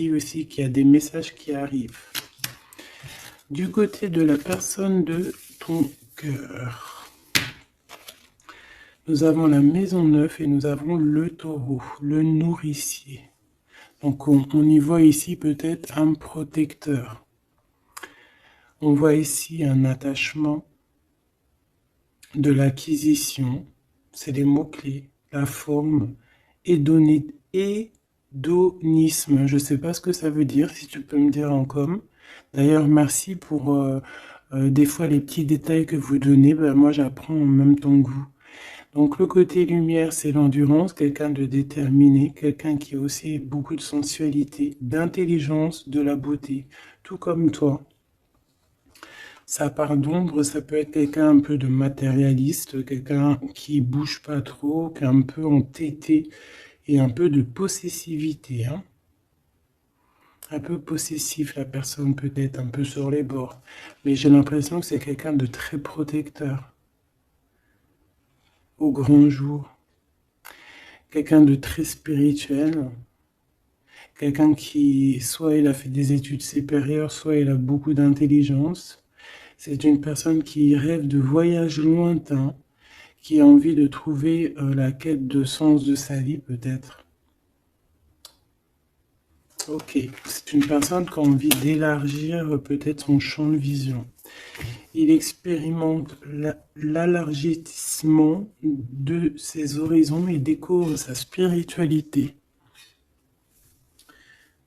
aussi qu'il y a des messages qui arrivent. Du côté de la personne de ton cœur, nous avons la maison 9 et nous avons le taureau, le nourricier. Donc on y voit ici peut-être un protecteur. On voit ici un attachement, de l'acquisition, c'est les mots-clés, la forme, hédonisme. Je ne sais pas ce que ça veut dire, si tu peux me dire en com. D'ailleurs, merci pour des fois les petits détails que vous donnez. Ben, moi, j'apprends en même temps que vous. Donc, le côté lumière, c'est l'endurance, quelqu'un de déterminé, quelqu'un qui a aussi beaucoup de sensualité, d'intelligence, de la beauté, tout comme toi. Sa part d'ombre, ça peut être quelqu'un un peu de matérialiste, quelqu'un qui bouge pas trop, qui est un peu entêté et un peu de possessivité. Hein. Un peu possessif, la personne peut-être un peu sur les bords. Mais j'ai l'impression que c'est quelqu'un de très protecteur. Au grand jour. Quelqu'un de très spirituel. Quelqu'un qui, soit il a fait des études supérieures, soit il a beaucoup d'intelligence. C'est une personne qui rêve de voyages lointains, qui a envie de trouver la quête de sens de sa vie, peut-être. Ok, c'est une personne qui a envie d'élargir peut-être son champ de vision. Il expérimente l'élargissement de ses horizons et découvre sa spiritualité.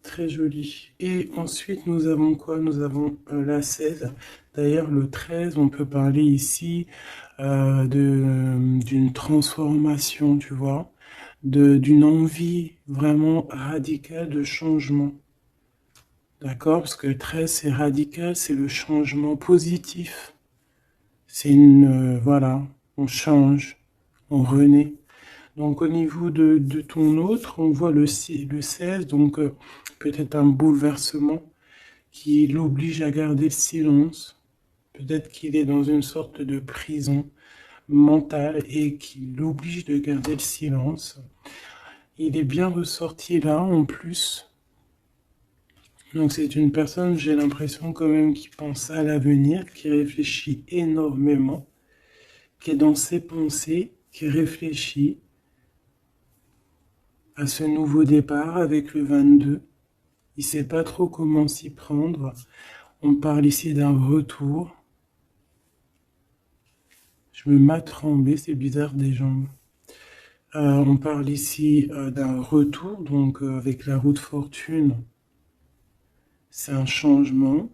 Très joli. Et ensuite, nous avons quoi? Nous avons la 16. D'ailleurs, le 13, on peut parler ici d'une transformation, tu vois, d'une envie vraiment radicale de changement. D'accord? Parce que le 13, c'est radical, c'est le changement positif. C'est voilà, on change, on renaît. Donc au niveau de ton autre, on voit le 16, donc peut-être un bouleversement qui l'oblige à garder le silence. Peut-être qu'il est dans une sorte de prison mentale et qui l'oblige de garder le silence. Il est bien ressorti là en plus. Donc c'est une personne, j'ai l'impression quand même, qui pense à l'avenir, qui réfléchit énormément, qui est dans ses pensées, qui réfléchit à ce nouveau départ avec le 22. Il ne sait pas trop comment s'y prendre. On parle ici d'un retour. Je me mets à trembler, c'est bizarre des jambes. On parle ici d'un retour, donc avec la roue de fortune. C'est un changement.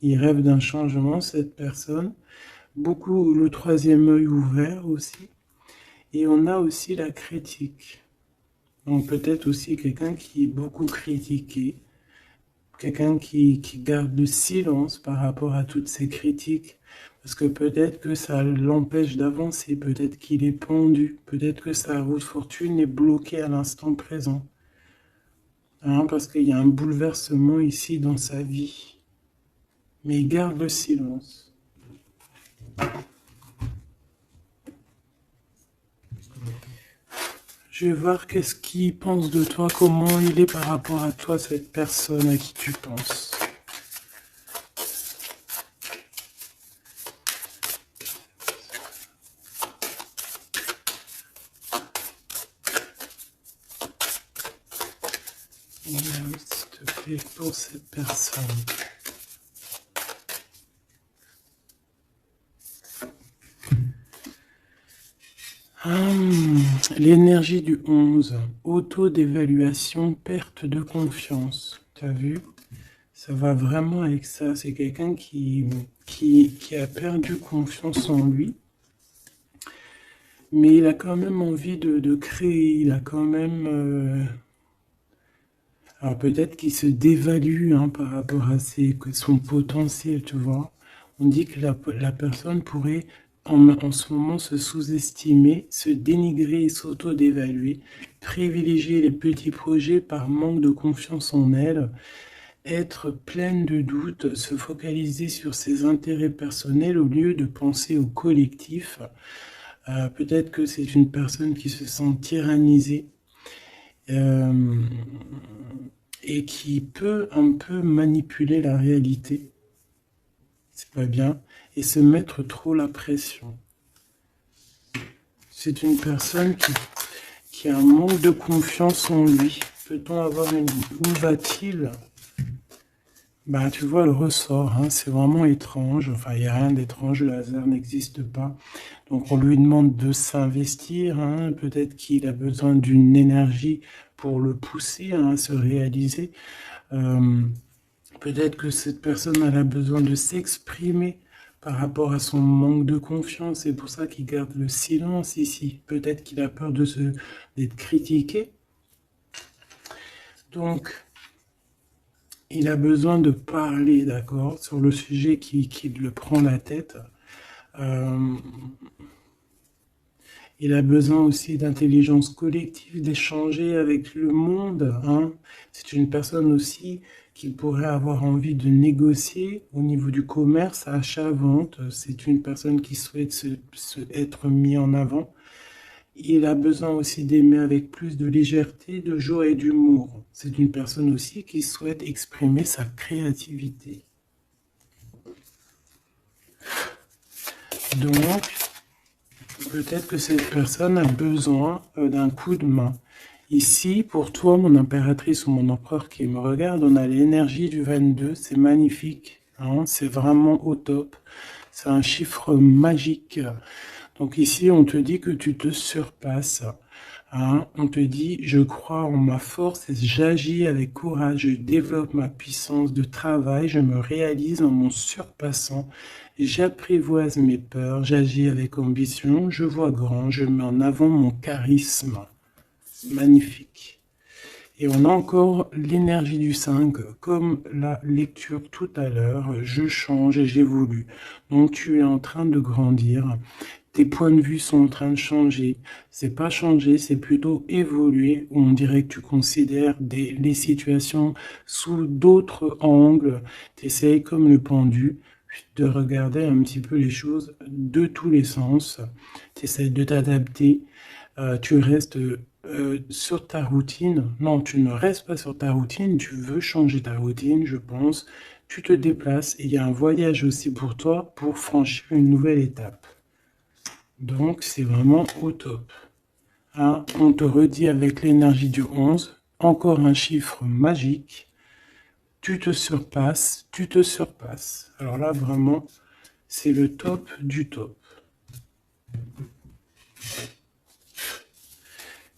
Il rêve d'un changement, cette personne. Beaucoup le troisième œil ouvert aussi. Et on a aussi la critique. Donc peut-être aussi quelqu'un qui est beaucoup critiqué. Quelqu'un qui garde le silence par rapport à toutes ces critiques. Parce que peut-être que ça l'empêche d'avancer. Peut-être qu'il est pendu. Peut-être que sa roue de fortune est bloquée à l'instant présent. Hein, parce qu'il y a un bouleversement ici dans sa vie. Mais il garde le silence. Je vais voir qu'est-ce qu'il pense de toi, comment il est par rapport à toi, cette personne à qui tu penses. Oui, s'il te plaît, pour cette personne. L'énergie du 11, auto-d'évaluation, perte de confiance. Tu as vu? Ça va vraiment avec ça. C'est quelqu'un qui a perdu confiance en lui. Mais il a quand même envie de créer. Il a quand même... Alors peut-être qu'il se dévalue par rapport à son potentiel, tu vois. On dit que la personne pourrait en ce moment se sous-estimer, se dénigrer et s'auto-dévaluer, privilégier les petits projets par manque de confiance en elle, être pleine de doutes, se focaliser sur ses intérêts personnels au lieu de penser au collectif. Peut-être que c'est une personne qui se sent tyrannisée. et qui peut un peu manipuler la réalité, c'est pas bien, et se mettre trop la pression. C'est une personne qui a un manque de confiance en lui. Peut-on avoir une... Où va-t-il? Bah, tu vois le ressort, hein, c'est vraiment étrange. Enfin, il n'y a rien d'étrange, le hasard n'existe pas. Donc, on lui demande de s'investir. Hein, peut-être qu'il a besoin d'une énergie pour le pousser, hein, à se réaliser. Peut-être que cette personne elle a besoin de s'exprimer par rapport à son manque de confiance. C'est pour ça qu'il garde le silence ici. Peut-être qu'il a peur d'être critiqué. Donc, il a besoin de parler, d'accord, sur le sujet qui le prend la tête. Il a besoin aussi d'intelligence collective, d'échanger avec le monde. Hein. C'est une personne aussi qui pourrait avoir envie de négocier au niveau du commerce, achat-vente. C'est une personne qui souhaite être mis en avant. Il a besoin aussi d'aimer avec plus de légèreté, de joie et d'humour. C'est une personne aussi qui souhaite exprimer sa créativité. Donc, peut-être que cette personne a besoin d'un coup de main. Ici, pour toi, mon impératrice ou mon empereur qui me regarde, on a l'énergie du 22, c'est magnifique, hein, c'est vraiment au top. C'est un chiffre magique. Donc ici, on te dit que tu te surpasses. Hein, on te dit, je crois en ma force et j'agis avec courage, je développe ma puissance de travail, je me réalise en mon surpassant, j'apprivoise mes peurs, j'agis avec ambition, je vois grand, je mets en avant mon charisme. Magnifique. Et on a encore l'énergie du 5, comme la lecture tout à l'heure, je change et j'évolue. Donc tu es en train de grandir. Tes points de vue sont en train de changer. C'est pas changer, c'est plutôt évoluer. On dirait que tu considères les situations sous d'autres angles. Tu essayes comme le pendu de regarder un petit peu les choses de tous les sens. Tu essayes de t'adapter. Tu restes sur ta routine. Non, tu ne restes pas sur ta routine. Tu veux changer ta routine, je pense. Tu te déplaces et il y a un voyage aussi pour toi pour franchir une nouvelle étape. Donc, c'est vraiment au top. Hein, on te redit avec l'énergie du 11, encore un chiffre magique. Tu te surpasses, tu te surpasses. Alors là, vraiment, c'est le top du top.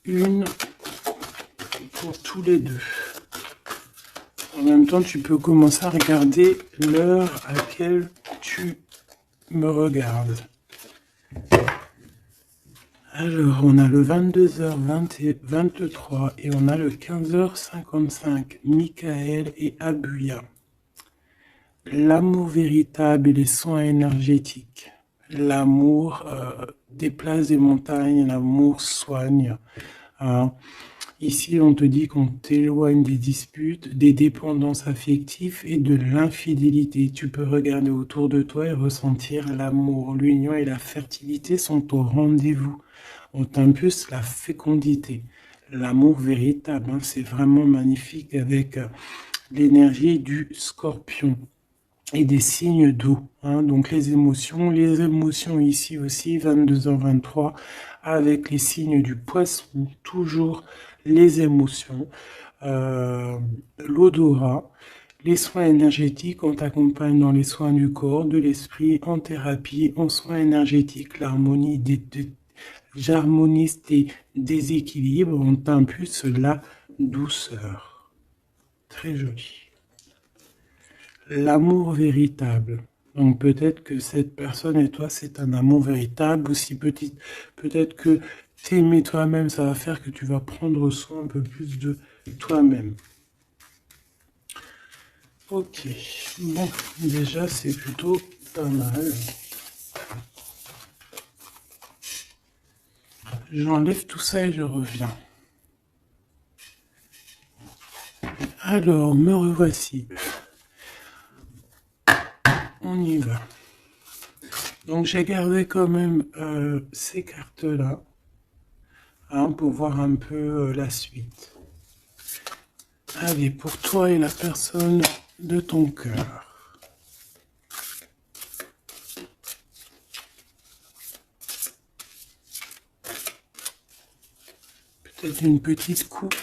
Une pour tous les deux. En même temps, tu peux commencer à regarder l'heure à laquelle tu me regardes. Alors, on a le 22h23 et on a le 15h55. Michael et Abuya. L'amour véritable et les soins énergétiques. L'amour déplace des montagnes, l'amour soigne. Hein. Ici, on te dit qu'on t'éloigne des disputes, des dépendances affectives et de l'infidélité. Tu peux regarder autour de toi et ressentir l'amour. L'union et la fertilité sont au rendez-vous. On t'impulse la fécondité. L'amour véritable, hein, c'est vraiment magnifique avec l'énergie du scorpion et des signes d'eau. Hein, donc les émotions ici aussi, 22h23, avec les signes du poisson, toujours les émotions, l'odorat, les soins énergétiques, on t'accompagne dans les soins du corps, de l'esprit, en thérapie, en soins énergétiques, j'harmonise tes déséquilibres, on t'impulse la douceur. Très joli. L'amour véritable. Donc peut-être que cette personne et toi, c'est un amour véritable. Aussi peut-être que t'aimer toi-même, ça va faire que tu vas prendre soin un peu plus de toi-même. Ok. Bon, déjà, c'est plutôt pas mal. J'enlève tout ça et je reviens. Alors, me revoici. On y va. Donc j'ai gardé quand même ces cartes-là, hein, pour voir un peu la suite. Allez, pour toi et la personne de ton cœur. Peut-être une petite coupe.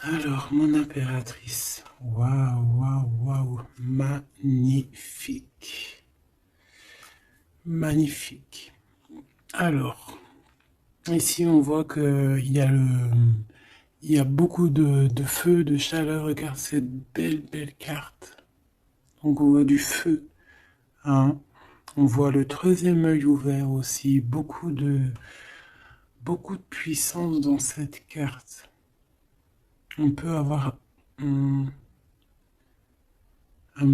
Alors, mon impératrice. Waouh, waouh, waouh. Magnifique. Magnifique. Alors, ici, on voit qu'il y a il y a beaucoup de feu, de chaleur. Regarde cette belle, belle carte. Donc, on voit du feu. Hein. On voit le troisième œil ouvert aussi. Beaucoup de puissance dans cette carte. On peut avoir un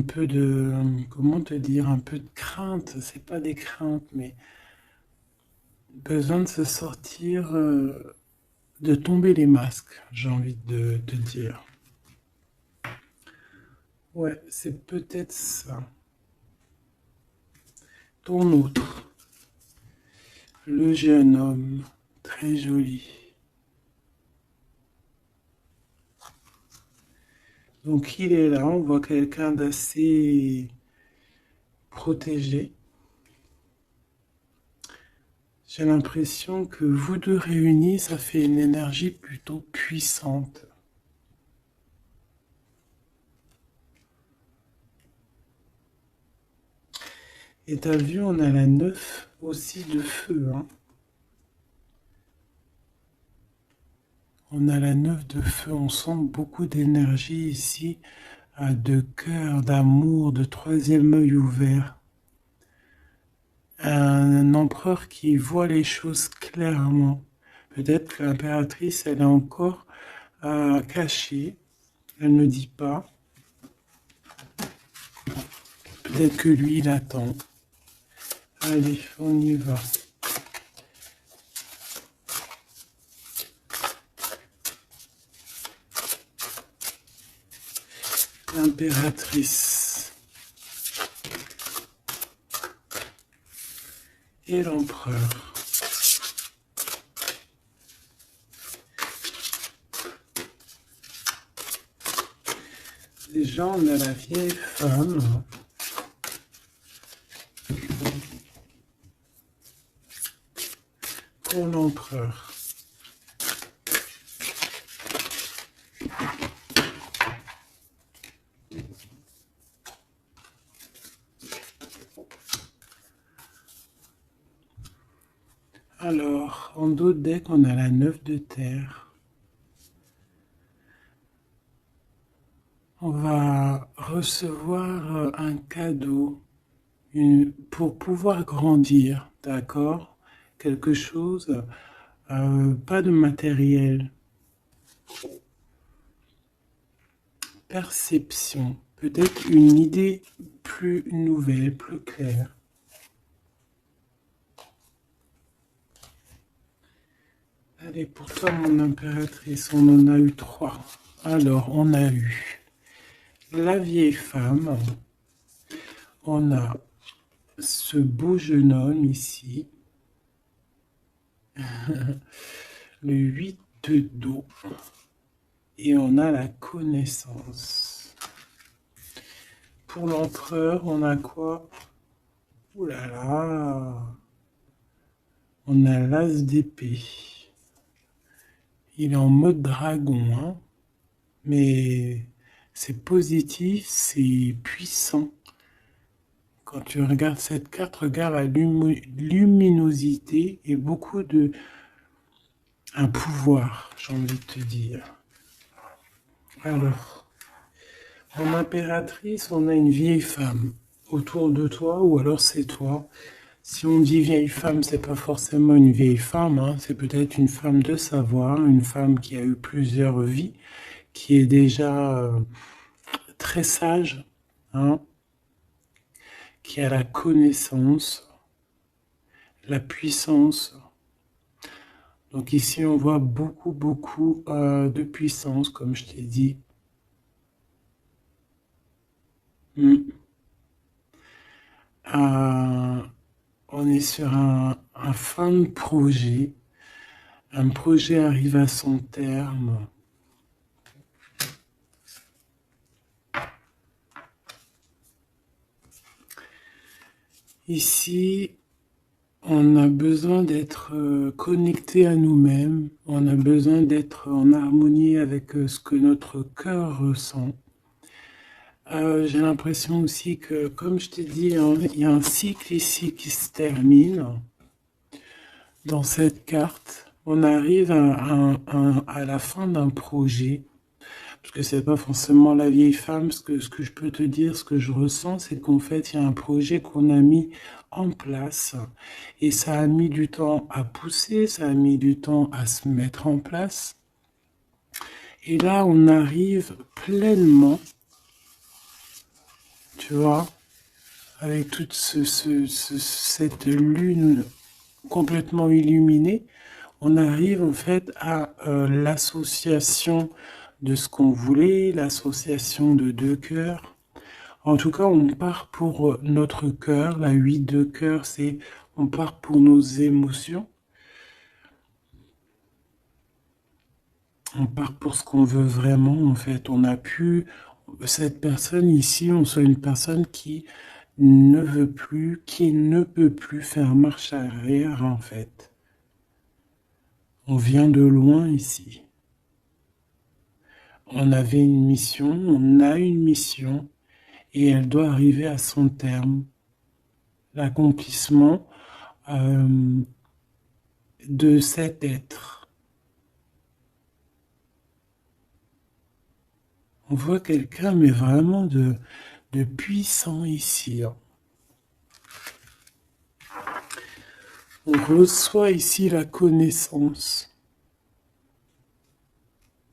peu de, comment te dire, un peu de crainte. C'est pas des craintes, mais besoin de se sortir, de tomber les masques, j'ai envie de te dire. Ouais, c'est peut-être ça. Ton autre, le jeune homme, très joli. Donc il est là, on voit quelqu'un d'assez protégé. J'ai l'impression que vous deux réunis, ça fait une énergie plutôt puissante. Et t'as vu, on a la 9 aussi de feu. Hein. On a la 9 de feu, on sent beaucoup d'énergie ici, de cœur, d'amour, de troisième œil ouvert. Un empereur qui voit les choses clairement. Peut-être que l'impératrice, elle est encore cachée, elle ne dit pas. Peut-être que lui, il attend. Allez, on y va. L'impératrice et l'empereur. Déjà, on a la vieille femme. Pour l'empereur. Alors, en dos de deck, on a la 9 de terre. On va recevoir un cadeau pour pouvoir grandir, d'accord? Quelque chose, pas de matériel. Perception, peut-être une idée plus nouvelle, plus claire. Allez, pour toi, mon impératrice, on en a eu 3. Alors, on a eu la vieille femme. On a ce beau jeune homme ici. Le 8 de dos. Et on a la connaissance. Pour l'empereur, on a quoi? Ouh là là! On a l'as d'épée. Il est en mode dragon, hein, mais c'est positif, c'est puissant. Quand tu regardes cette carte, regarde la luminosité et beaucoup de... un pouvoir, j'ai envie de te dire. Alors, en impératrice, on a une vieille femme autour de toi, ou alors c'est toi. Si on dit vieille femme, c'est pas forcément une vieille femme, hein, c'est peut-être une femme de savoir, une femme qui a eu plusieurs vies, qui est déjà très sage, hein, qui a la connaissance, la puissance. Donc ici, on voit beaucoup, beaucoup de puissance, comme je t'ai dit. On est sur un fin de projet. Un projet arrive à son terme. Ici, on a besoin d'être connecté à nous-mêmes. On a besoin d'être en harmonie avec ce que notre cœur ressent. J'ai l'impression aussi que, comme je t'ai dit, hein, il y a un cycle ici qui se termine. Dans cette carte, on arrive à la fin d'un projet. Parce que c'est pas forcément la vieille femme, ce que je peux te dire, ce que je ressens, c'est qu'en fait, il y a un projet qu'on a mis en place et ça a mis du temps à pousser, ça a mis du temps à se mettre en place. Et là, on arrive pleinement, tu vois, avec toute cette lune complètement illuminée, on arrive en fait à l'association de ce qu'on voulait, l'association de deux cœurs. En tout cas, on part pour notre cœur. La 8 de cœur, c'est on part pour nos émotions. On part pour ce qu'on veut vraiment, en fait. On a pu, cette personne ici, on soit une personne qui ne veut plus, qui ne peut plus faire marche arrière, en fait. On vient de loin ici. On avait une mission, on a une mission, et elle doit arriver à son terme. L'accomplissement de cet être. On voit quelqu'un, mais vraiment de puissant ici. Hein. On reçoit ici la connaissance.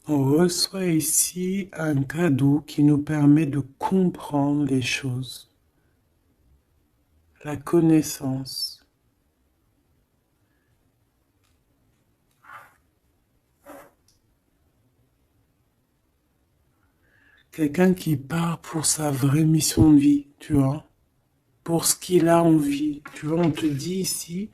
On reçoit ici un cadeau qui nous permet de comprendre les choses. La connaissance. Quelqu'un qui part pour sa vraie mission de vie, tu vois, pour ce qu'il a envie. Tu vois, on te dit ici,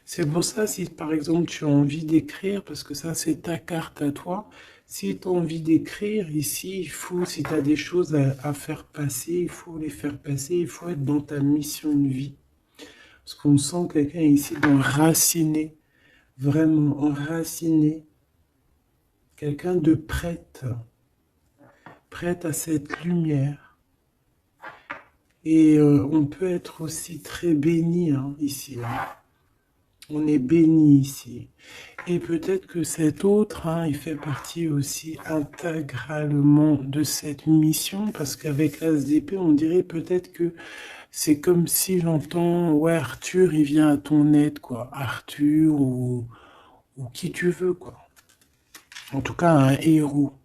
c'est pour ça si par exemple tu as envie d'écrire, parce que ça c'est ta carte à toi, si tu as envie d'écrire ici, il faut, si tu as des choses à faire passer, il faut les faire passer, il faut être dans ta mission de vie. Parce qu'on sent quelqu'un ici d'enraciné, vraiment enraciné, quelqu'un de prête à cette lumière. Et on peut être aussi très béni hein, ici. Hein. On est béni ici. Et peut-être que cet autre, hein, il fait partie aussi intégralement de cette mission, parce qu'avec l'As d'épée, on dirait peut-être que c'est comme si j'entends, ouais, Arthur, il vient à ton aide, quoi. Arthur ou qui tu veux, quoi. En tout cas, un héros.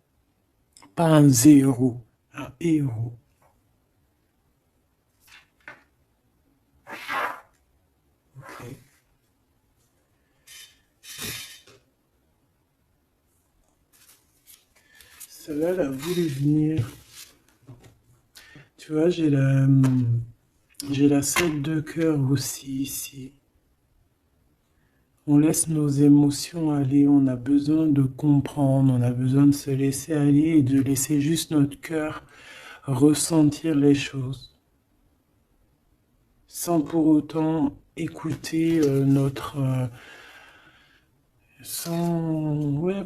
Pas un zéro, un héros. Ok. Celle-là, elle a voulu venir. Tu vois, j'ai la 7 de cœur aussi ici. On laisse nos émotions aller, on a besoin de comprendre, on a besoin de se laisser aller et de laisser juste notre cœur ressentir les choses. Sans pour autant écouter ouais,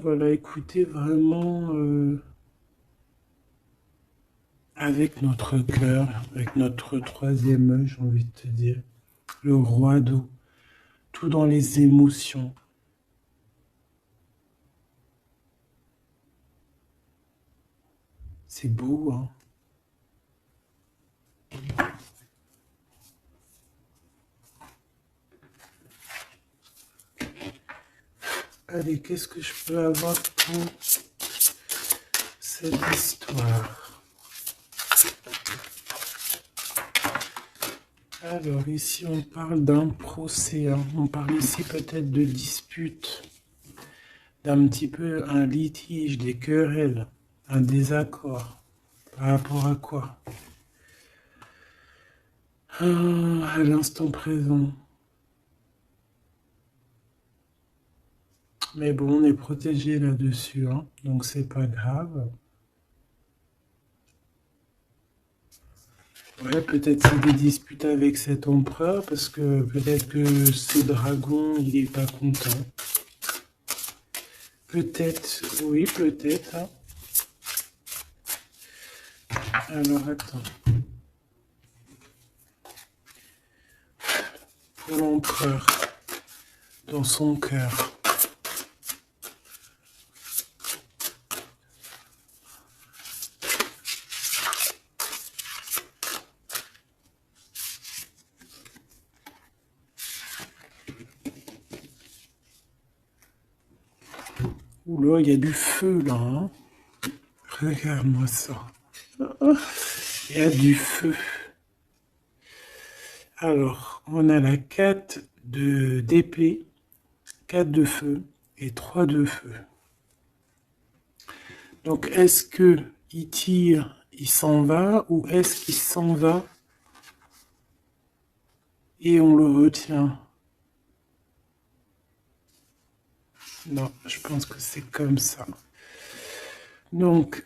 voilà, écouter vraiment avec notre cœur, avec notre troisième œil, j'ai envie de te dire, le roi d'eau, tout dans les émotions. C'est beau, hein? Allez, qu'est-ce que je peux avoir pour cette histoire? Alors ici, on parle d'un procès, hein. On parle ici peut-être de dispute, d'un petit peu un litige, des querelles, un désaccord. Par rapport à quoi? Ah, à l'instant présent. Mais bon, on est protégé là-dessus, hein, donc c'est pas grave. Ouais, peut-être c'est des disputes avec cet empereur, parce que peut-être que ce dragon, il est pas content. Peut-être, oui, peut-être, hein. Alors, attends. Pour l'empereur, dans son cœur. Oula, il y a du feu, là, hein. Regarde-moi ça. Il y a du feu. Alors, on a la 4 d'épée, 4 de feu et 3 de feu. Donc, est-ce que il tire, il s'en va, ou est-ce qu'il s'en va et on le retient? Non, je pense que c'est comme ça. Donc,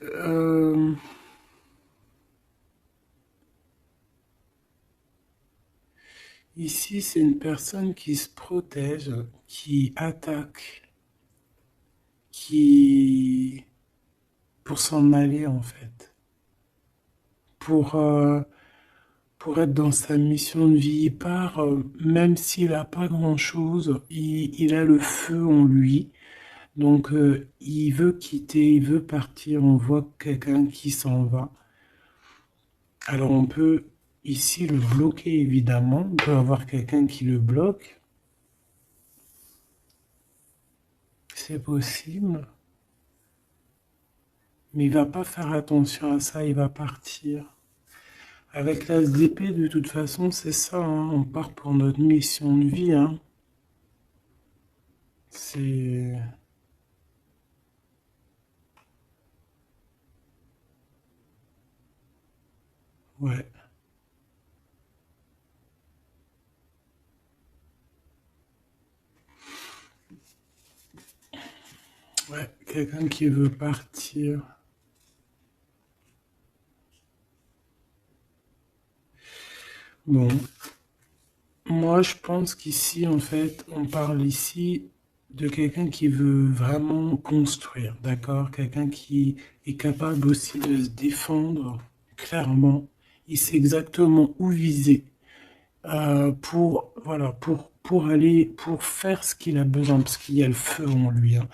ici, c'est une personne qui se protège, qui attaque, qui... pour s'en aller en fait. Pour, euh, pour être dans sa mission de vie, il part, même s'il n'a pas grand-chose, il a le feu en lui. Donc, il veut quitter, il veut partir. On voit quelqu'un qui s'en va. Alors, on peut ici le bloquer, évidemment. On peut avoir quelqu'un qui le bloque. C'est possible. Mais il va pas faire attention à ça, il va partir. Avec l'as d'épée, de toute façon, c'est ça, hein. On part pour notre mission de vie, hein. C'est... Ouais. Ouais, quelqu'un qui veut partir. Bon, moi je pense qu'ici, en fait, on parle ici de quelqu'un qui veut vraiment construire, d'accord? Quelqu'un qui est capable aussi de se défendre clairement. Il sait exactement où viser. Pour voilà pour aller pour faire ce qu'il a besoin parce qu'il y a le feu en lui, hein.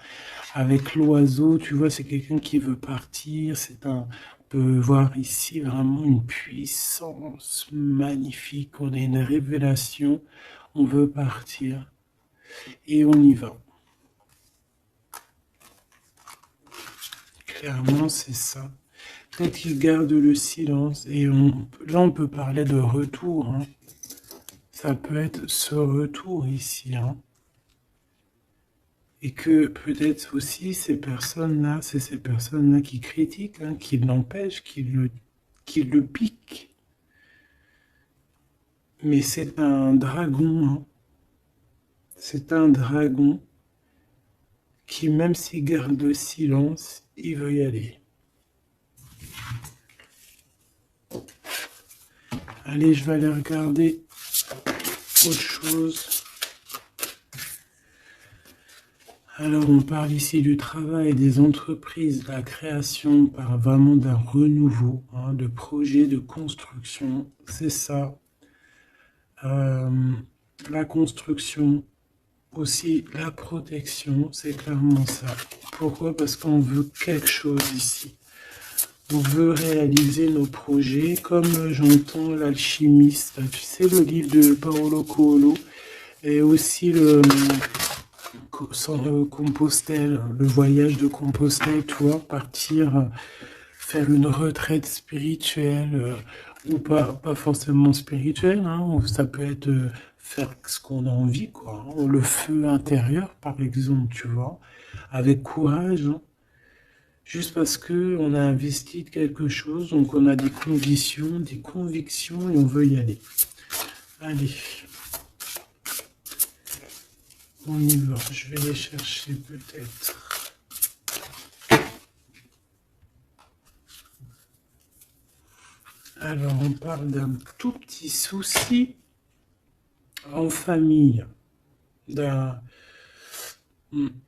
Avec l'oiseau, tu vois, c'est quelqu'un qui veut partir. On peut voir ici vraiment une puissance magnifique. On a une révélation. On veut partir et on y va. Clairement, c'est ça. Peut-être qu'il garde le silence et là on peut parler de retour, hein. Ça peut être ce retour ici, hein. Et que peut-être aussi ces personnes-là, c'est ces personnes-là qui critiquent, hein, qui l'empêchent, qui le piquent. Mais c'est un dragon, hein. C'est un dragon qui, même s'il garde le silence, il veut y aller. Allez, je vais aller regarder autre chose. Alors, on parle ici du travail des entreprises, de la création par vraiment d'un renouveau, hein, de projets de construction. C'est ça. Euh, la construction, aussi la protection, c'est clairement ça. Pourquoi? Parce qu'on veut quelque chose ici. On veut réaliser nos projets, comme j'entends l'alchimiste. Tu sais, le livre de Paolo Coelho, et aussi Compostelle, le voyage de Compostelle, tu vois, partir faire une retraite spirituelle. ou pas forcément spirituel, hein, ou ça peut être faire ce qu'on a envie, quoi, hein. Le feu intérieur, par exemple, tu vois, avec courage, hein. Juste parce que on a investi de quelque chose, donc on a des conditions, des convictions et on veut y aller. Allez, on y va. Je vais les chercher peut-être. Alors, on parle d'un tout petit souci en famille, d'un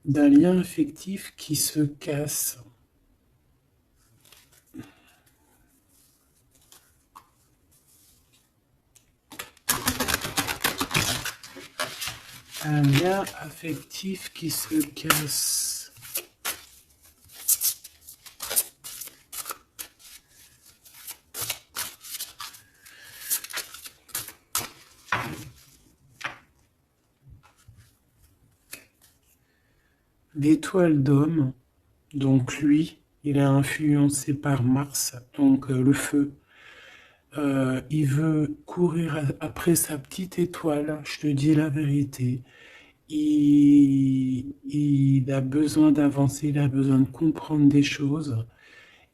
d'un lien affectif qui se casse. Un lien affectif qui se casse. L'étoile d'homme, donc lui, il est influencé par Mars, donc le feu. Il veut courir après sa petite étoile, je te dis la vérité. Il a besoin d'avancer, il a besoin de comprendre des choses.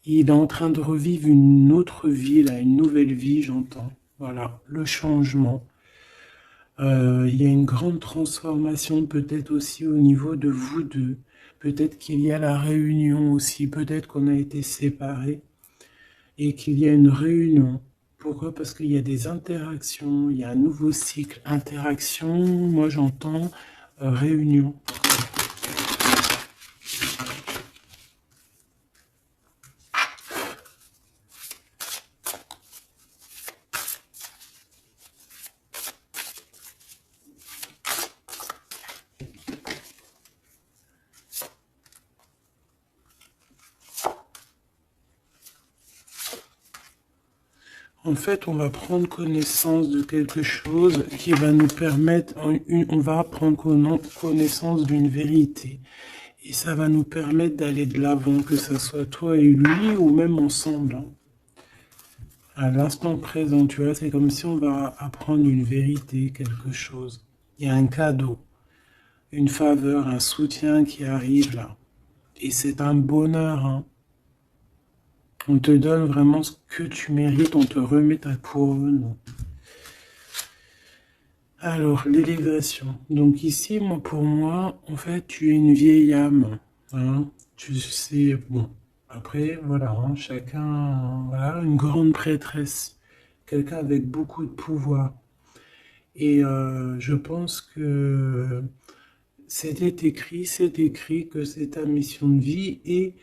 Il est en train de revivre une autre vie, là, une nouvelle vie, j'entends. Voilà, le changement. Il y a une grande transformation peut-être aussi au niveau de vous deux. Peut-être qu'il y a la réunion aussi. Peut-être qu'on a été séparés et qu'il y a une réunion. Pourquoi? Parce qu'il y a des interactions, il y a un nouveau cycle. Interaction, moi j'entends réunion. En fait, on va prendre connaissance de quelque chose qui va nous permettre, on va prendre connaissance d'une vérité. Et ça va nous permettre d'aller de l'avant, que ce soit toi et lui ou même ensemble, hein. À l'instant présent, tu vois, c'est comme si on va apprendre une vérité, quelque chose. Il y a un cadeau, une faveur, un soutien qui arrive là. Et c'est un bonheur, hein. On te donne vraiment ce que tu mérites, on te remet ta couronne. Alors, l'élévation. Donc ici, moi, pour moi, en fait, tu es une vieille âme, hein. Tu sais, bon, après, voilà, hein, chacun, voilà, une grande prêtresse, quelqu'un avec beaucoup de pouvoir. Et je pense que c'est écrit que c'est ta mission de vie et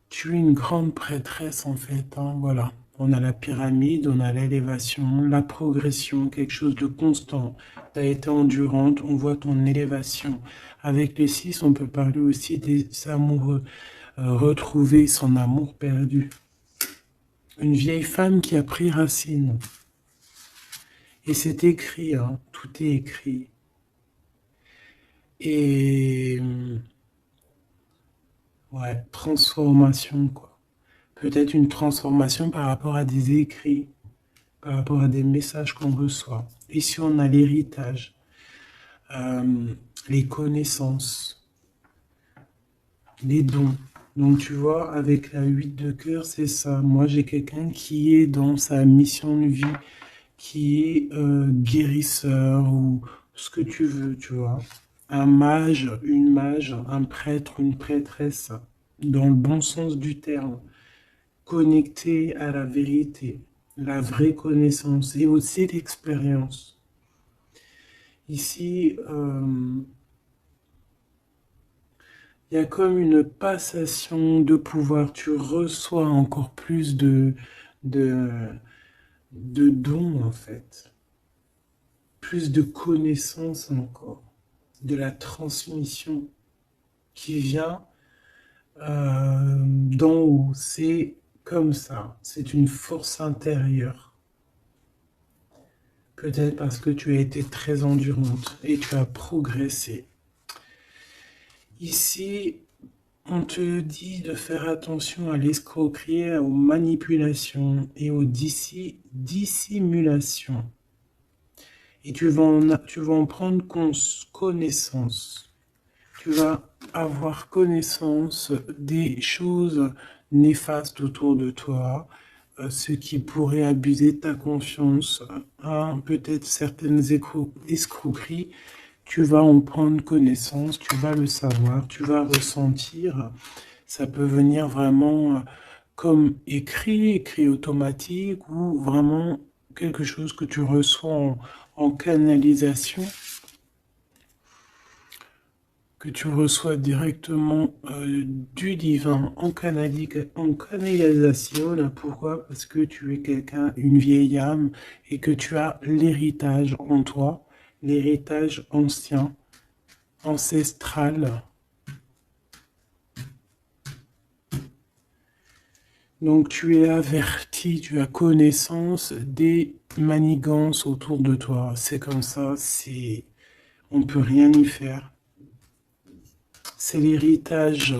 tu es une grande prêtresse en fait, hein, voilà. On a la pyramide, on a l'élévation, la progression, quelque chose de constant. Tu as été endurante, on voit ton élévation. Avec les 6, on peut parler aussi des amoureux, retrouver son amour perdu. Une vieille femme qui a pris racine. Et c'est écrit, hein, tout est écrit. Et ouais, transformation, quoi. Peut-être une transformation par rapport à des écrits, par rapport à des messages qu'on reçoit. Ici, on a l'héritage, les connaissances, les dons. Donc, tu vois, avec la 8 de cœur, c'est ça. Moi, j'ai quelqu'un qui est dans sa mission de vie, qui est guérisseur ou ce que tu veux, tu vois. Un mage, un prêtre, une prêtresse, dans le bon sens du terme, connecté à la vérité, la vraie connaissance et aussi l'expérience. Ici, il y a comme une passation de pouvoir. Tu reçois encore plus de, de dons, en fait. Plus de connaissances encore. De la transmission qui vient d'en haut. C'est comme ça. C'est une force intérieure. Peut-être parce que tu as été très endurante et tu as progressé. Ici, On te dit de faire attention à l'escroquerie, aux manipulations et aux dissimulations. Et tu vas en prendre connaissance. Tu vas avoir connaissance des choses néfastes autour de toi, ce qui pourrait abuser de ta confiance, hein, peut-être certaines escroqueries. Tu vas en prendre connaissance, tu vas le savoir, tu vas ressentir. Ça peut venir vraiment comme écrit automatique ou vraiment quelque chose que tu reçois en canalisation, que tu reçois directement du divin en canalisation. Là, pourquoi? Parce que tu es quelqu'un, une vieille âme, et que tu as l'héritage en toi, l'héritage ancien, ancestral. Donc tu es averti, tu as connaissance des manigances autour de toi. C'est comme ça, on peut rien y faire. C'est l'héritage.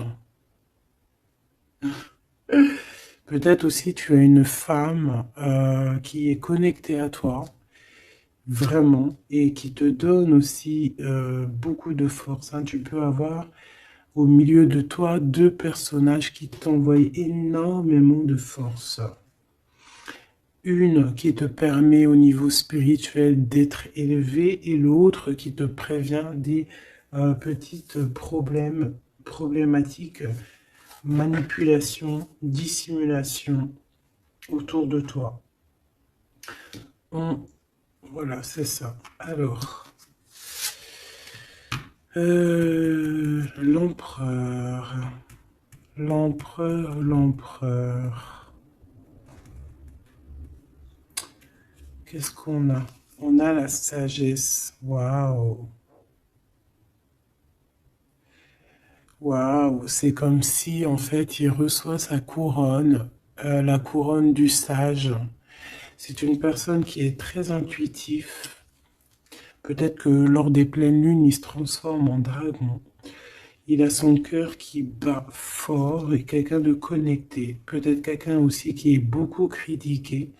Peut-être aussi tu as une femme qui est connectée à toi, vraiment, et qui te donne aussi beaucoup de force, hein. Tu peux avoir au milieu de toi deux personnages qui t'envoient énormément de force. Une qui te permet au niveau spirituel d'être élevé et l'autre qui te prévient des petites problématiques, manipulation, dissimulation autour de toi. Voilà, c'est ça. Alors, l'empereur, l'empereur. Qu'est-ce qu'on a? On a la sagesse. Waouh! Waouh! C'est comme si, en fait, il reçoit sa couronne, la couronne du sage. C'est une personne qui est très intuitif. Peut-être que lors des pleines lunes, il se transforme en dragon. Il a son cœur qui bat fort et quelqu'un de connecté. Peut-être quelqu'un aussi qui est beaucoup critiqué.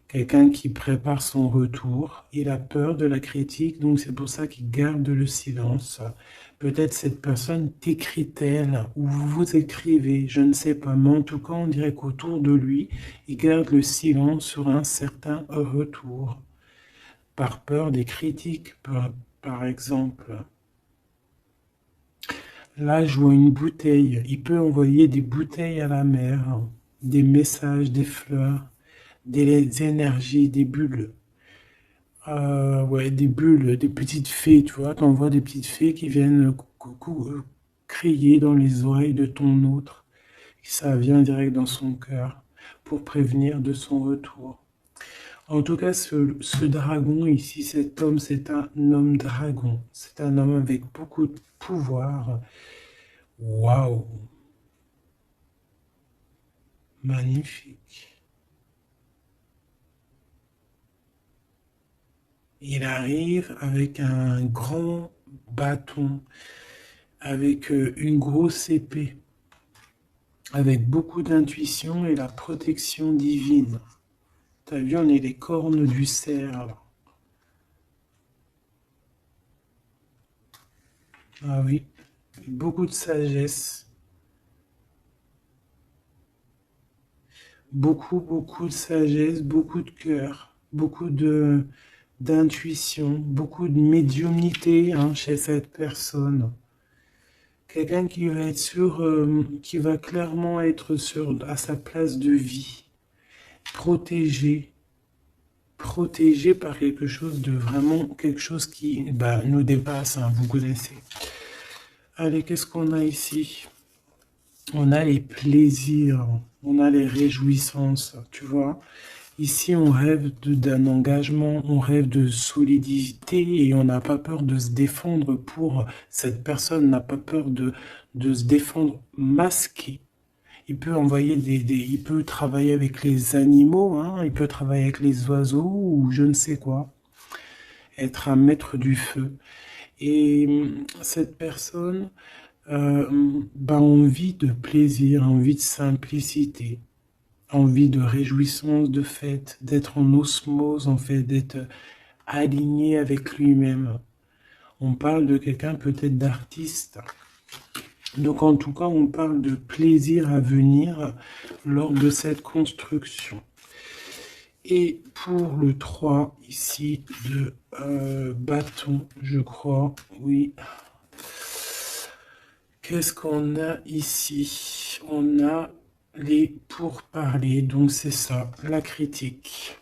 Quelqu'un qui prépare son retour. Il a peur de la critique, donc c'est pour ça qu'il garde le silence. Peut-être cette personne t'écrit-elle, ou vous vous écrivez, je ne sais pas, mais en tout cas, on dirait qu'autour de lui, il garde le silence sur un certain retour, par peur des critiques, par exemple. Là, je vois une bouteille. Il peut envoyer des bouteilles à la mer, des messages, des fleurs, des énergies, des bulles. Ouais, des bulles, des petites fées, tu vois. T'envoies des petites fées qui viennent crier dans les oreilles de ton autre. Ça vient direct dans son cœur pour prévenir de son retour. En tout cas, ce dragon ici, cet homme, c'est un homme dragon. C'est un homme avec beaucoup de pouvoir. Waouh! Magnifique. Il arrive avec un grand bâton, avec une grosse épée, avec beaucoup d'intuition et la protection divine. T'as vu, on est les cornes du cerf. Ah oui, beaucoup de sagesse. Beaucoup de sagesse, beaucoup de cœur, beaucoup d'intuition, beaucoup de médiumnité, hein, chez cette personne. Quelqu'un qui va être qui va clairement être à sa place de vie, protégé, protégé par quelque chose de vraiment, quelque chose qui nous dépasse, hein, vous connaissez. Allez, qu'est-ce qu'on a ici? On a les plaisirs, on a les réjouissances, tu vois. Ici, on rêve d'un engagement, on rêve de solidité et on n'a pas peur de se défendre pour... Cette personne n'a pas peur de se défendre masqué. Il peut envoyer il peut travailler avec les animaux, hein, il peut travailler avec les oiseaux ou je ne sais quoi. Être un maître du feu. Et cette personne envie de plaisir, envie de simplicité, envie de réjouissance, de fête, d'être en osmose, en fait, d'être aligné avec lui-même. On parle de quelqu'un peut-être d'artiste. Donc en tout cas, on parle de plaisir à venir lors de cette construction. Et pour le 3 ici de bâton, je crois, oui. Qu'est-ce qu'on a ici? On a les pourparlers, donc c'est ça, la critique.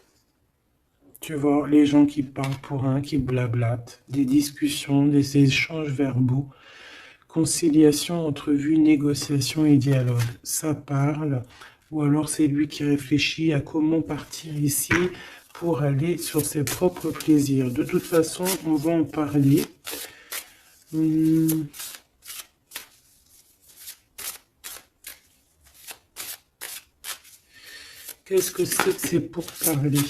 Tu vois, les gens qui parlent pour un, qui blablatent, des discussions, des échanges verbaux, conciliation, entrevue, négociation et dialogue. Ça parle, ou alors c'est lui qui réfléchit à comment partir ici pour aller sur ses propres plaisirs. De toute façon, on va en parler. Qu'est-ce que c'est pour parler?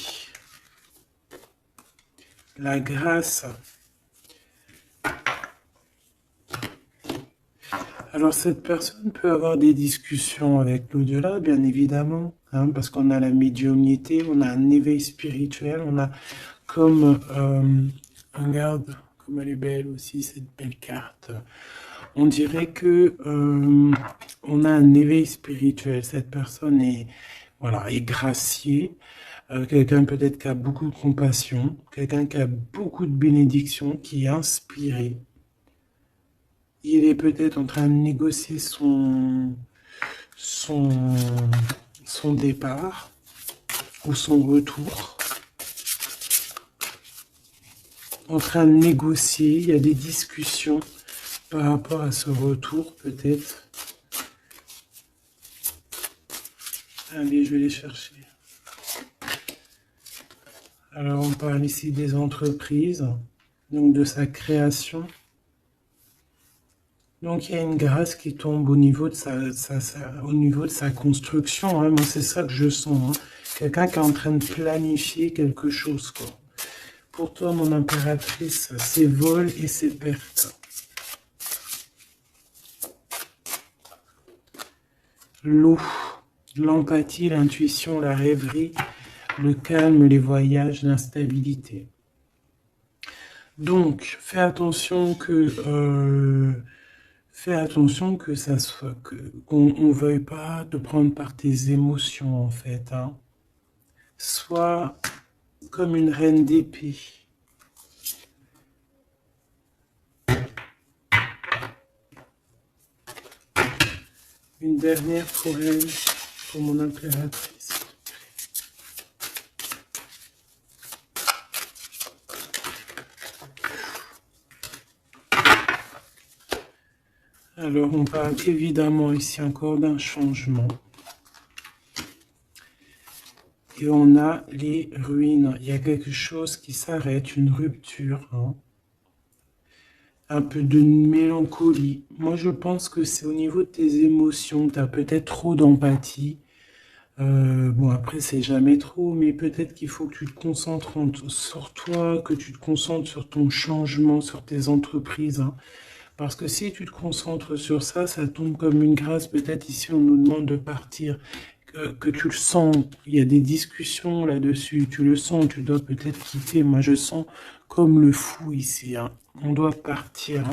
La grâce. Alors cette personne peut avoir des discussions avec l'au-delà, bien évidemment, hein, parce qu'on a la médiumnité, on a un éveil spirituel, on a comme, regarde, comme elle est belle aussi, cette belle carte. On dirait que on a un éveil spirituel. Cette personne est, voilà, est graciée. Quelqu'un peut-être qui a beaucoup de compassion, quelqu'un qui a beaucoup de bénédiction, qui est inspiré. Il est peut-être en train de négocier son départ ou son retour. En train de négocier, il y a des discussions par rapport à ce retour peut-être. Allez, je vais les chercher. Alors on parle ici des entreprises, donc de sa création. Donc il y a une grâce qui tombe au niveau de sa construction. Hein. Moi c'est ça que je sens. Hein. Quelqu'un qui est en train de planifier quelque chose. Quoi. Pour toi, mon impératrice, c'est vol et c'est perte. L'eau, l'empathie, l'intuition, la rêverie, le calme, les voyages, l'instabilité. Donc, fais attention que ça soit qu'on ne veuille pas te prendre par tes émotions en fait. Hein. Sois comme une reine d'épée. Une dernière pour elle, pour mon impératrice. Alors, on parle évidemment ici encore d'un changement. Et on a les ruines. Il y a quelque chose qui s'arrête, une rupture. Hein. Un peu de mélancolie. Moi, je pense que c'est au niveau de tes émotions. Tu as peut-être trop d'empathie. Bon, après, c'est jamais trop, mais peut-être qu'il faut que tu te concentres sur toi, que tu te concentres sur ton changement, sur tes entreprises. Hein. Parce que si tu te concentres sur ça, ça tombe comme une grâce. Peut-être ici, on nous demande de partir, que tu le sens. Il y a des discussions là-dessus. Tu le sens, tu dois peut-être quitter. Moi, je sens comme le fou ici. Hein. On doit partir. Hein,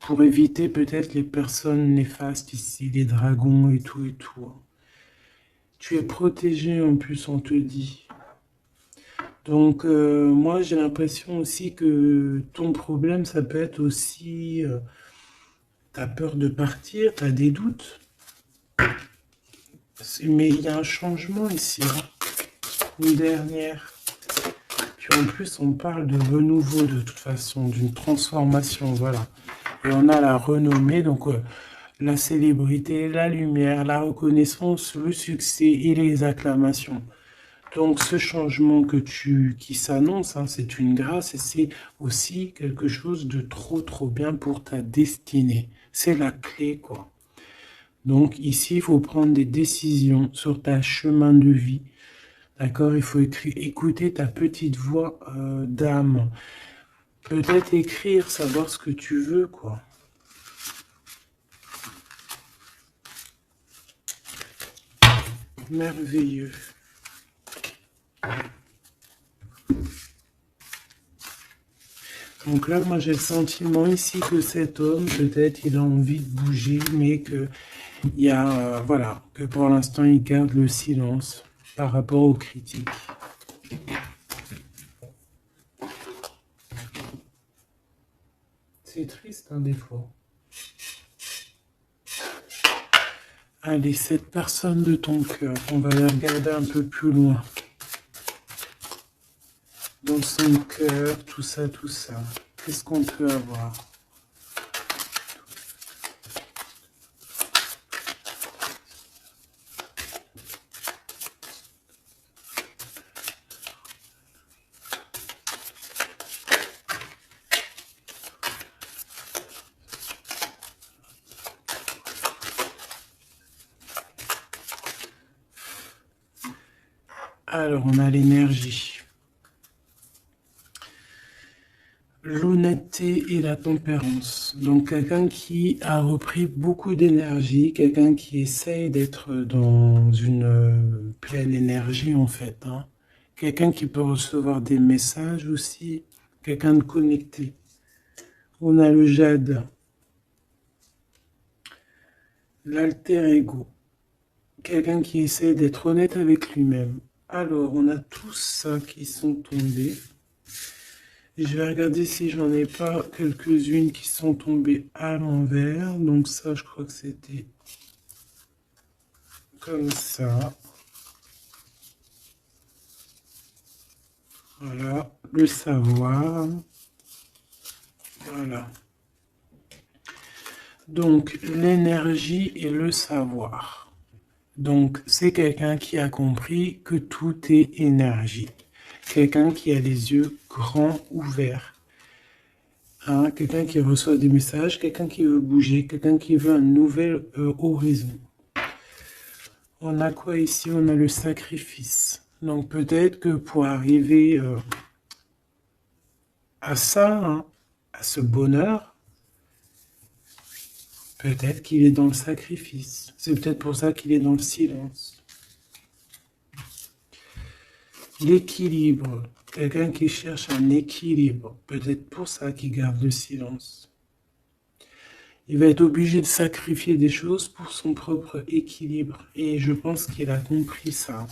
pour éviter peut-être les personnes néfastes ici, les dragons et tout et tout. Hein. Tu es protégé en plus, on te dit. Donc, moi, j'ai l'impression aussi que ton problème, ça peut être aussi... tu as peur de partir, tu as des doutes. Mais il y a un changement ici. Hein. Une dernière. Puis en plus, on parle de renouveau de toute façon, d'une transformation, voilà. Et on a la renommée, donc la célébrité, la lumière, la reconnaissance, le succès et les acclamations. Donc ce changement qui s'annonce, hein, c'est une grâce et c'est aussi quelque chose de trop bien pour ta destinée. C'est la clé, quoi. Donc ici, il faut prendre des décisions sur ta chemin de vie. D'accord? Il faut écouter ta petite voix d'âme. Peut-être écrire, savoir ce que tu veux, quoi. merveilleux. Donc là, moi, j'ai le sentiment ici que cet homme, peut-être, il a envie de bouger, mais que il y a, voilà, que pour l'instant, il garde le silence par rapport aux critiques. C'est triste, hein, des fois. Allez, cette personne de ton cœur, on va la regarder un peu plus loin. Dans son cœur, tout ça, tout ça. Qu'est-ce qu'on peut avoir? Alors, on a l'énergie. L'honnêteté et la tempérance. Donc, quelqu'un qui a repris beaucoup d'énergie, quelqu'un qui essaye d'être dans une pleine énergie, en fait. Hein. Quelqu'un qui peut recevoir des messages aussi, quelqu'un de connecté. On a le jade. L'alter ego. Quelqu'un qui essaie d'être honnête avec lui-même. Alors, on a tous ça qui sont tombés. Et je vais regarder si j'en ai pas quelques-unes qui sont tombées à l'envers. Donc ça, je crois que c'était comme ça. Voilà, le savoir. Voilà. Donc, l'énergie et le savoir. Donc, c'est quelqu'un qui a compris que tout est énergie. Quelqu'un qui a les yeux grands ouverts. Hein, quelqu'un qui reçoit des messages, quelqu'un qui veut bouger, quelqu'un qui veut un nouvel horizon. On a quoi ici? On a le sacrifice. Donc peut-être que pour arriver à ça, hein, à ce bonheur, peut-être qu'il est dans le sacrifice. C'est peut-être pour ça qu'il est dans le silence. L'équilibre. Quelqu'un qui cherche un équilibre. Peut-être pour ça qu'il garde le silence. Il va être obligé de sacrifier des choses pour son propre équilibre. Et je pense qu'il a compris ça.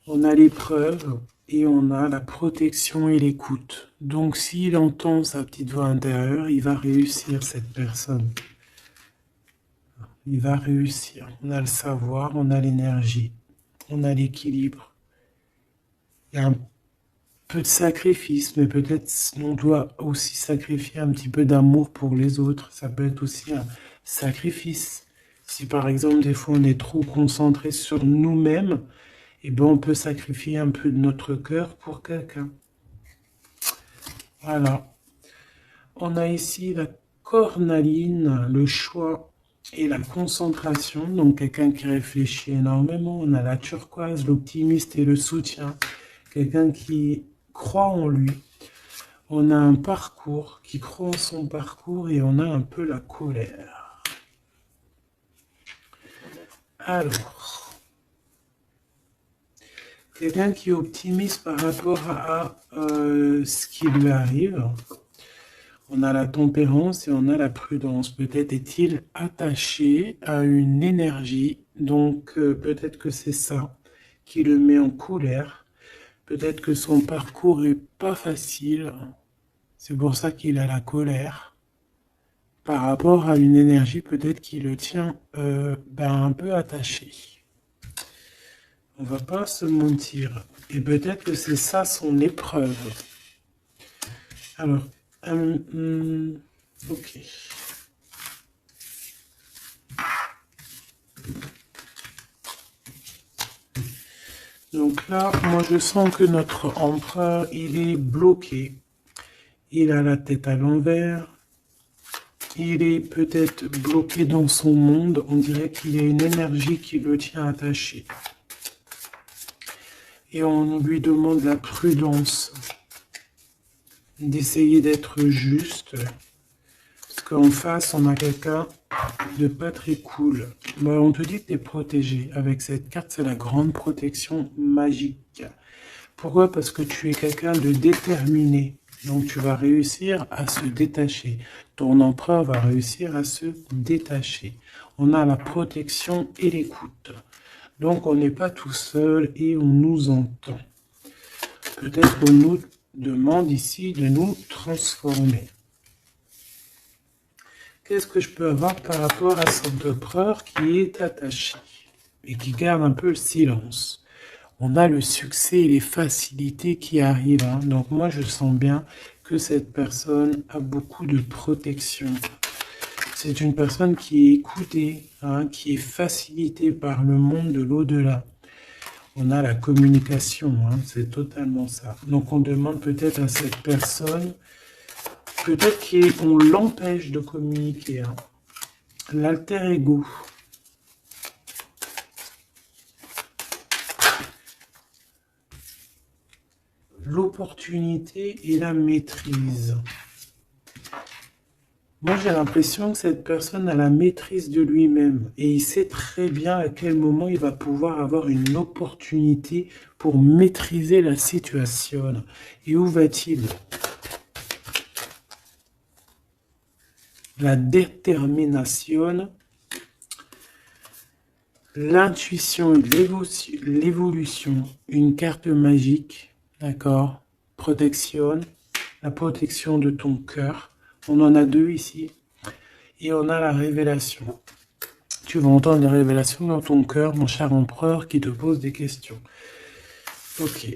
On a l'épreuve et on a la protection et l'écoute. Donc s'il entend sa petite voix intérieure, il va réussir, cette personne. Il va réussir. On a le savoir, on a l'énergie, on a l'équilibre. Il y a un peu de sacrifice, mais peut-être on doit aussi sacrifier un petit peu d'amour pour les autres. Ça peut être aussi un sacrifice. Si par exemple, des fois, on est trop concentré sur nous-mêmes, eh ben, on peut sacrifier un peu de notre cœur pour quelqu'un. Voilà. On a ici la cornaline, le choix et la concentration. Donc, quelqu'un qui réfléchit énormément. On a la turquoise, l'optimiste et le soutien. Quelqu'un qui croit en lui. On a un parcours, qui croit en son parcours, et on a un peu la colère. Alors, quelqu'un qui est optimiste par rapport à ce qui lui arrive. On a la tempérance et on a la prudence. Peut-être est-il attaché à une énergie, donc peut-être que c'est ça qui le met en colère. Peut-être que son parcours est pas facile. C'est pour ça qu'il a la colère. Par rapport à une énergie, peut-être qui le tient un peu attaché. On va pas se mentir. Et peut-être que c'est ça son épreuve. Alors, ok. Donc là, moi je sens que notre empereur, il est bloqué. Il a la tête à l'envers. Il est peut-être bloqué dans son monde. On dirait qu'il y a une énergie qui le tient attaché. Et on lui demande la prudence. D'essayer d'être juste. Parce qu'en face, on a quelqu'un de pas très cool. Bah, on te dit que tu es protégé. Avec cette carte, c'est la grande protection magique. Pourquoi? Parce que tu es quelqu'un de déterminé. Donc tu vas réussir à se détacher. Ton empereur va réussir à se détacher. On a la protection et l'écoute. Donc on n'est pas tout seul et on nous entend. Peut-être qu'on nous demande ici de nous transformer. Qu'est-ce que je peux avoir par rapport à cet empereur qui est attaché et qui garde un peu le silence? On a le succès et les facilités qui arrivent. Hein. Donc moi, je sens bien que cette personne a beaucoup de protection. C'est une personne qui est écoutée, hein, qui est facilitée par le monde de l'au-delà. On a la communication, hein, c'est totalement ça. Donc on demande peut-être à cette personne, peut-être qu'on l'empêche de communiquer. Hein. L'alter ego. L'opportunité et la maîtrise. Moi, j'ai l'impression que cette personne a la maîtrise de lui-même et il sait très bien à quel moment il va pouvoir avoir une opportunité pour maîtriser la situation. Et où va-t-il? La détermination, l'intuition et l'évolution, une carte magique, d'accord? Protection, la protection de ton cœur. On en a deux ici. Et on a la révélation. Tu vas entendre des révélations dans ton cœur, mon cher empereur, qui te pose des questions. Ok.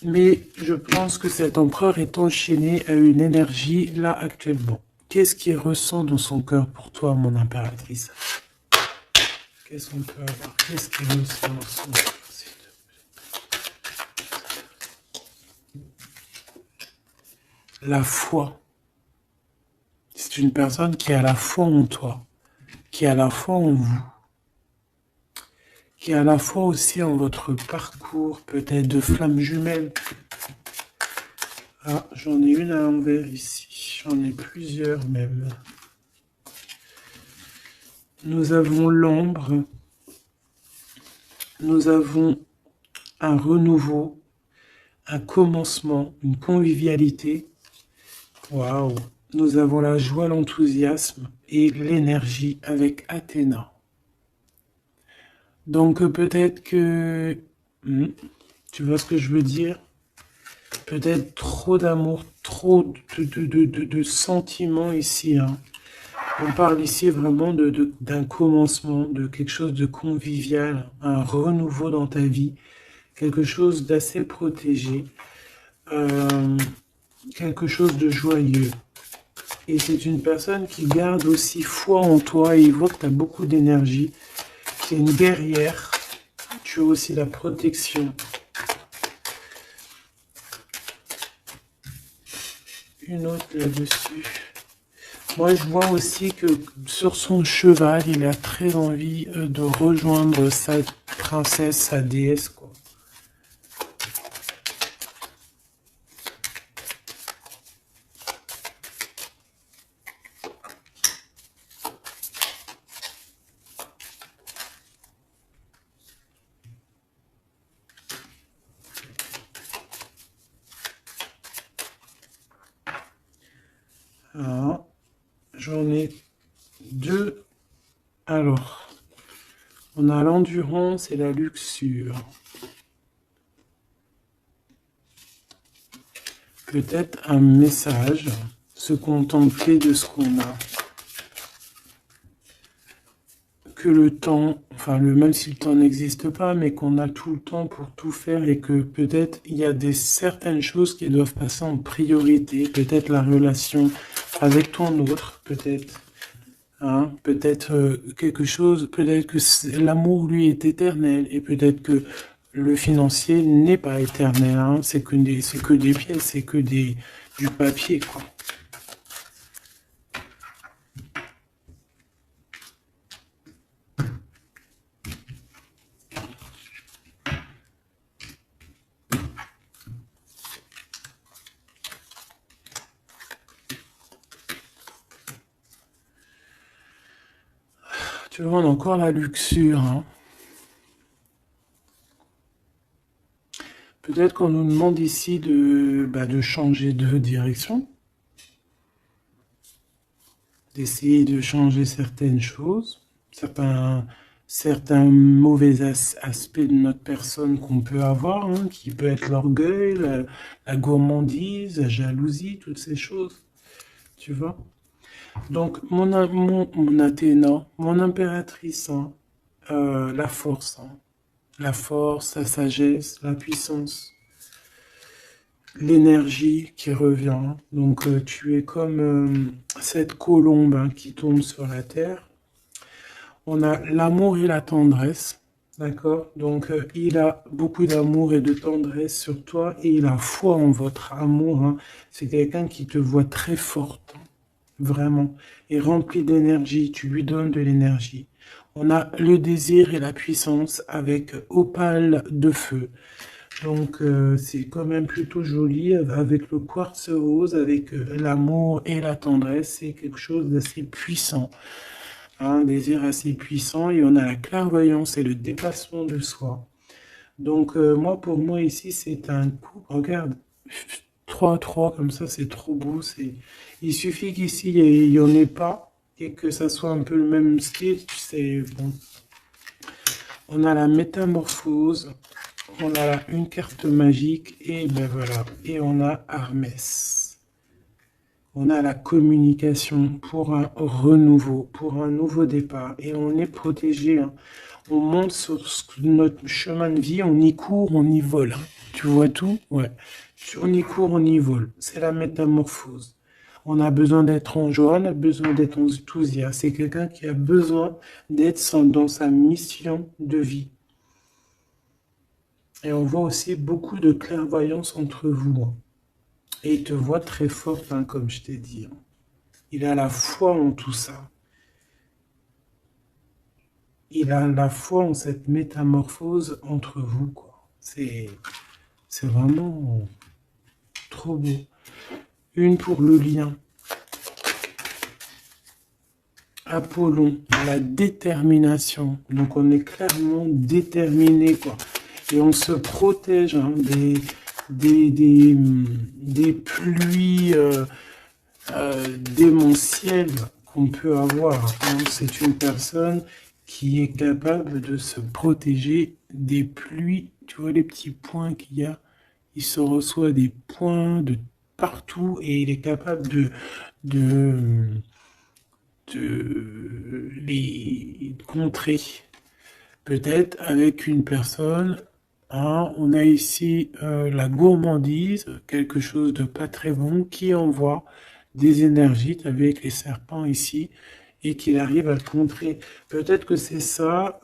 Mais je pense que cet empereur est enchaîné à une énergie là actuellement. Qu'est-ce qu'il ressent dans son cœur pour toi, mon impératrice? Qu'est-ce qu'on peut avoir? Qu'est-ce qu'il ressent dans son cœur? La foi. C'est une personne qui a la foi en toi, qui a la foi en vous, qui a la foi aussi en votre parcours, peut-être de flammes jumelles. Ah, j'en ai une à l'envers ici, j'en ai plusieurs même. Nous avons l'ombre, nous avons un renouveau, un commencement, une convivialité. Waouh! Nous avons la joie, l'enthousiasme et l'énergie avec Athéna. Donc peut-être que... tu vois ce que je veux dire? Peut-être trop d'amour, trop de sentiments ici. Hein. On parle ici vraiment d'un commencement, de quelque chose de convivial, un renouveau dans ta vie, quelque chose d'assez protégé, quelque chose de joyeux. Et c'est une personne qui garde aussi foi en toi et il voit que tu as beaucoup d'énergie. Tu es une guerrière. Tu as aussi la protection. Une autre là-dessus. Moi, je vois aussi que sur son cheval, il a très envie de rejoindre sa princesse, sa déesse, quoi. Ah, j'en ai deux. Alors, on a l'endurance et la luxure. Peut-être un message, se contenter de ce qu'on a. Que le temps, enfin même si le temps n'existe pas, mais qu'on a tout le temps pour tout faire et que peut-être il y a certaines choses qui doivent passer en priorité, peut-être la relation avec ton autre, peut-être, hein, peut-être quelque chose, peut-être que l'amour lui est éternel et peut-être que le financier n'est pas éternel, hein, c'est que des pièces, c'est que du papier, quoi. Tu vois, on a encore la luxure, hein. Peut-être qu'on nous demande ici de changer de direction, d'essayer de changer certaines choses, certains mauvais aspects de notre personne qu'on peut avoir, hein, qui peut être l'orgueil, la gourmandise, la jalousie, toutes ces choses, tu vois. Donc, mon Athéna, mon impératrice, hein, la force, hein, la force, la sagesse, la puissance, l'énergie qui revient. Donc, tu es comme cette colombe, hein, qui tombe sur la terre. On a l'amour et la tendresse, d'accord? Donc, il a beaucoup d'amour et de tendresse sur toi et il a foi en votre amour, hein. C'est quelqu'un qui te voit très forte, hein, vraiment, et rempli d'énergie. Tu lui donnes de l'énergie. On a le désir et la puissance avec opale de feu. Donc, c'est quand même plutôt joli avec le quartz rose, avec l'amour et la tendresse. C'est quelque chose d'assez puissant, hein, un désir assez puissant. Et on a la clairvoyance et le dépassement de soi. Donc, moi, pour moi, ici, c'est un coup. Regarde, 3-3 comme ça, c'est trop beau. Il suffit qu'ici, il n'y en ait pas et que ça soit un peu le même style. C'est bon. On a la métamorphose. On a là une carte magique et ben voilà. Et on a Hermès. On a la communication pour un renouveau, pour un nouveau départ. Et on est protégé, hein. On monte sur notre chemin de vie, on y court, on y vole, hein. Tu vois tout? Ouais. On y court, on y vole. C'est la métamorphose. On a besoin d'être en joie, on a besoin d'être enthousiaste. C'est quelqu'un qui a besoin d'être dans sa mission de vie. Et on voit aussi beaucoup de clairvoyance entre vous, hein. Et il te voit très forte, hein, comme je t'ai dit, hein. Il a la foi en tout ça. Il a la foi en cette métamorphose entre vous, quoi. C'est vraiment trop beau. Une pour le lien. Apollon, la détermination. Donc on est clairement déterminé, quoi. Et on se protège, hein, des pluies démentielles qu'on peut avoir, hein. C'est une personne qui est capable de se protéger des pluies. Tu vois les petits points qu'il y a? Il se reçoit des points de partout et il est capable de, de les contrer. Peut-être avec une personne, hein, on a ici la gourmandise, quelque chose de pas très bon, qui envoie des énergies, avec les serpents ici, et qu'il arrive à le contrer. Peut-être que c'est ça,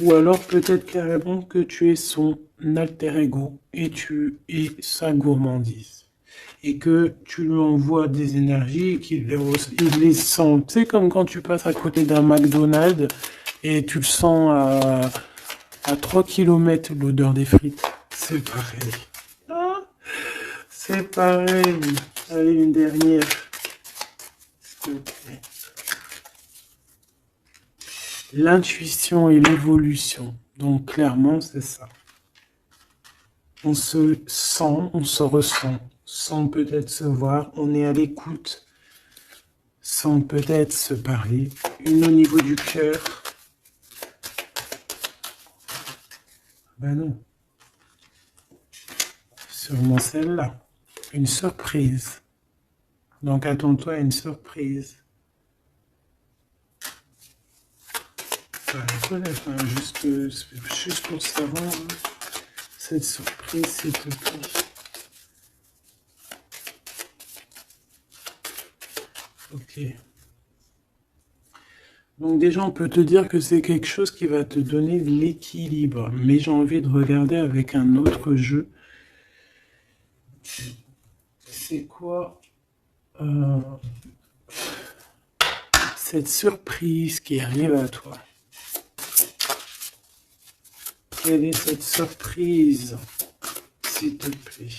ou alors peut-être carrément que tu es son alter ego, et tu es sa gourmandise. Et que tu lui envoies des énergies et qu'il il les sent. C'est comme quand tu passes à côté d'un McDonald's et tu le sens à 3 km l'odeur des frites. C'est pareil. Ah, c'est pareil. Allez, une dernière. S'il te plaît. L'intuition et l'évolution. Donc clairement, c'est ça. On se sent, on se ressent, sans peut-être se voir, on est à l'écoute, sans peut-être se parler. Une au niveau du cœur. Ben non. Sûrement celle-là. Une surprise. Donc attends-toi à une surprise. Voilà, enfin, juste pour savoir, hein, cette surprise, s'il te plaît. Ok. Donc déjà, on peut te dire que c'est quelque chose qui va te donner de l'équilibre. Mais j'ai envie de regarder avec un autre jeu. C'est quoi cette surprise qui arrive à toi? Quelle est cette surprise, s'il te plaît?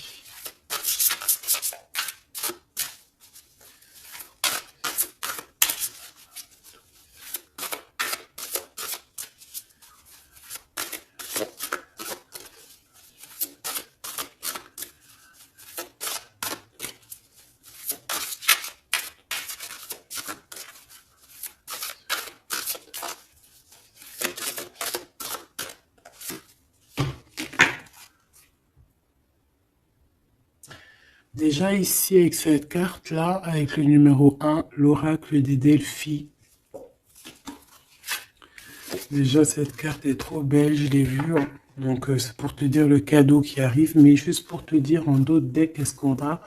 Déjà ici, avec cette carte-là, avec le numéro 1, l'oracle des Delphes. Déjà, cette carte est trop belle, je l'ai vue. Hein. Donc, c'est pour te dire le cadeau qui arrive. Mais juste pour te dire, en d'autres decks, qu'est-ce qu'on a?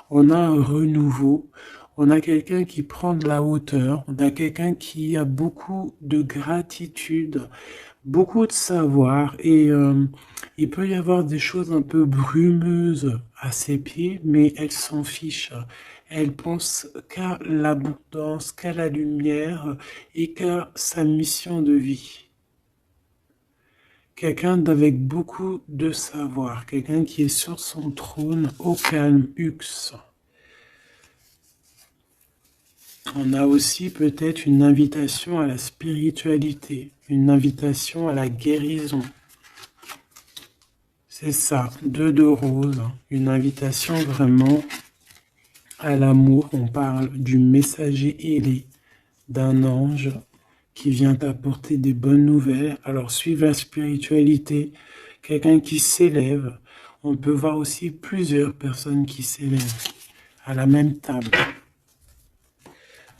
On a un renouveau. On a quelqu'un qui prend de la hauteur. On a quelqu'un qui a beaucoup de gratitude, beaucoup de savoir. Et il peut y avoir des choses un peu brumeuses à ses pieds, mais elle s'en fiche. Elle pense qu'à l'abondance, qu'à la lumière et qu'à sa mission de vie. Quelqu'un d'avec beaucoup de savoir, quelqu'un qui est sur son trône au calme, Hux. On a aussi peut-être une invitation à la spiritualité, une invitation à la guérison. C'est ça, 2 de rose, une invitation vraiment à l'amour. On parle du messager ailé, d'un ange qui vient t'apporter des bonnes nouvelles. Alors, suivre la spiritualité, quelqu'un qui s'élève. On peut voir aussi plusieurs personnes qui s'élèvent à la même table.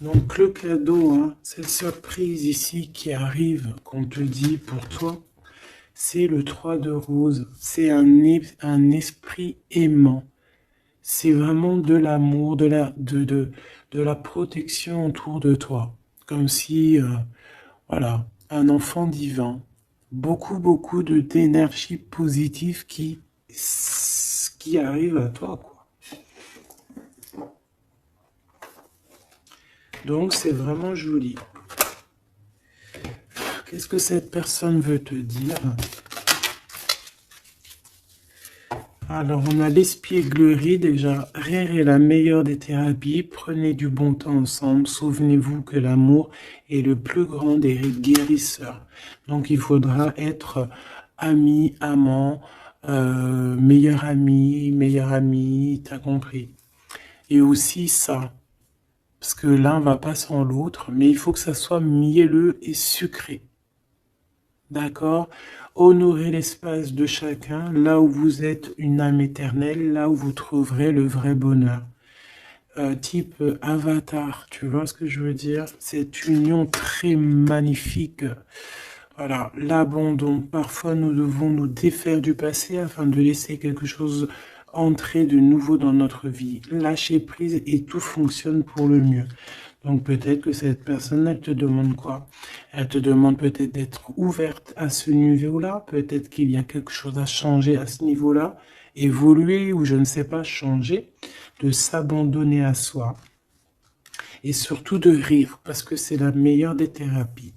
Donc, le cadeau, hein, cette surprise ici qui arrive, qu'on te dit pour toi, c'est le 3 de rose. C'est un esprit aimant. C'est vraiment de l'amour, de la protection autour de toi. Comme si, voilà, un enfant divin. Beaucoup d'énergie positive qui arrive à toi, quoi. Donc, c'est vraiment joli. Qu'est-ce que cette personne veut te dire? Alors, on a l'espièglerie déjà. Rire est la meilleure des thérapies. Prenez du bon temps ensemble. Souvenez-vous que l'amour est le plus grand des guérisseurs. Donc, il faudra être ami, amant, meilleur ami, t'as compris. Et aussi ça, parce que l'un va pas sans l'autre, mais il faut que ça soit mielleux et sucré. D'accord? Honorez l'espace de chacun, là où vous êtes une âme éternelle, là où vous trouverez le vrai bonheur. Type avatar, tu vois ce que je veux dire? Cette union très magnifique. Voilà, l'abandon. Parfois, nous devons nous défaire du passé afin de laisser quelque chose entrer de nouveau dans notre vie. Lâcher prise et tout fonctionne pour le mieux. Donc peut-être que cette personne, elle te demande quoi? Elle te demande peut-être d'être ouverte à ce niveau-là. Peut-être qu'il y a quelque chose à changer à ce niveau-là. Évoluer ou je ne sais pas, changer. De s'abandonner à soi. Et surtout de rire parce que c'est la meilleure des thérapies.